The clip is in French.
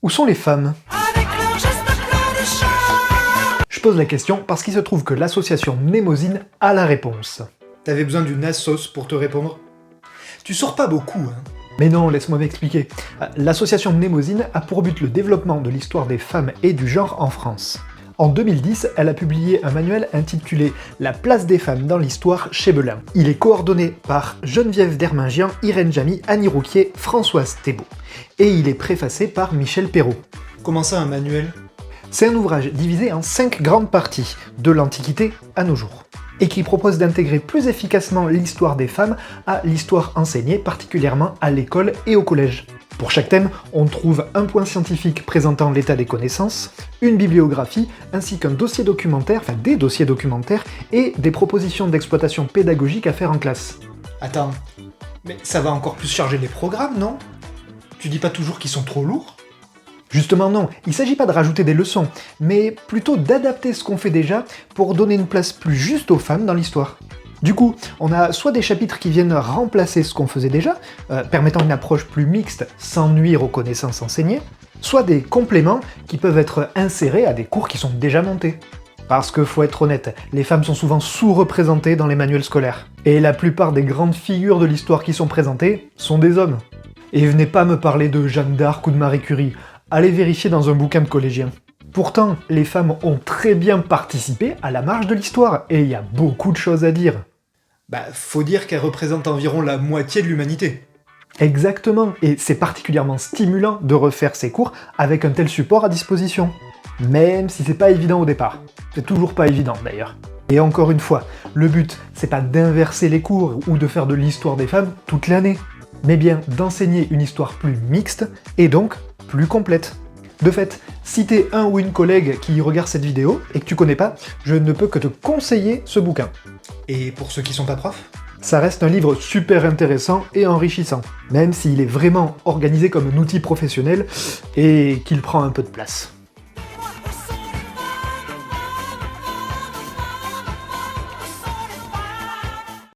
Où sont les femmes? Avec leurs gestes pleins de charme. Je pose la question parce qu'il se trouve que l'association Mnémosyne a la réponse. T'avais besoin d'une assos pour te répondre? Tu sors pas beaucoup, hein. Mais non, laisse-moi m'expliquer. L'association Mnémosyne a pour but le développement de l'histoire des femmes et du genre en France. En 2010, elle a publié un manuel intitulé « La place des femmes dans l'histoire » chez Belin. Il est coordonné par Geneviève Dermingian, Irène Jamy, Annie Rouquier, Françoise Thébault. Et il est préfacé par Michel Perrault. Comment ça, un manuel? C'est un ouvrage divisé en 5 grandes parties, de l'Antiquité à nos jours, et qui propose d'intégrer plus efficacement l'histoire des femmes à l'histoire enseignée, particulièrement à l'école et au collège. Pour chaque thème, on trouve un point scientifique présentant l'état des connaissances, une bibliographie, ainsi qu'un dossier documentaire, enfin des dossiers documentaires, et des propositions d'exploitation pédagogique à faire en classe. Attends, mais ça va encore plus charger les programmes, non? Tu dis pas toujours qu'ils sont trop lourds? Justement non, il s'agit pas de rajouter des leçons, mais plutôt d'adapter ce qu'on fait déjà pour donner une place plus juste aux femmes dans l'histoire. Du coup, on a soit des chapitres qui viennent remplacer ce qu'on faisait déjà, permettant une approche plus mixte sans nuire aux connaissances enseignées, soit des compléments qui peuvent être insérés à des cours qui sont déjà montés. Parce que faut être honnête, les femmes sont souvent sous-représentées dans les manuels scolaires. Et la plupart des grandes figures de l'histoire qui sont présentées sont des hommes. Et venez pas me parler de Jeanne d'Arc ou de Marie Curie, allez vérifier dans un bouquin de collégien. Pourtant, les femmes ont très bien participé à la marche de l'histoire, et il y a beaucoup de choses à dire. Bah, faut dire qu'elles représentent environ la moitié de l'humanité. Exactement, et c'est particulièrement stimulant de refaire ces cours avec un tel support à disposition. Même si c'est pas évident au départ. C'est toujours pas évident d'ailleurs. Et encore une fois, le but, c'est pas d'inverser les cours ou de faire de l'histoire des femmes toute l'année, mais bien d'enseigner une histoire plus mixte, et donc plus complète. De fait, si t'es un ou une collègue qui regarde cette vidéo et que tu connais pas, je ne peux que te conseiller ce bouquin. Et pour ceux qui sont pas profs? Ça reste un livre super intéressant et enrichissant, même s'il est vraiment organisé comme un outil professionnel et qu'il prend un peu de place.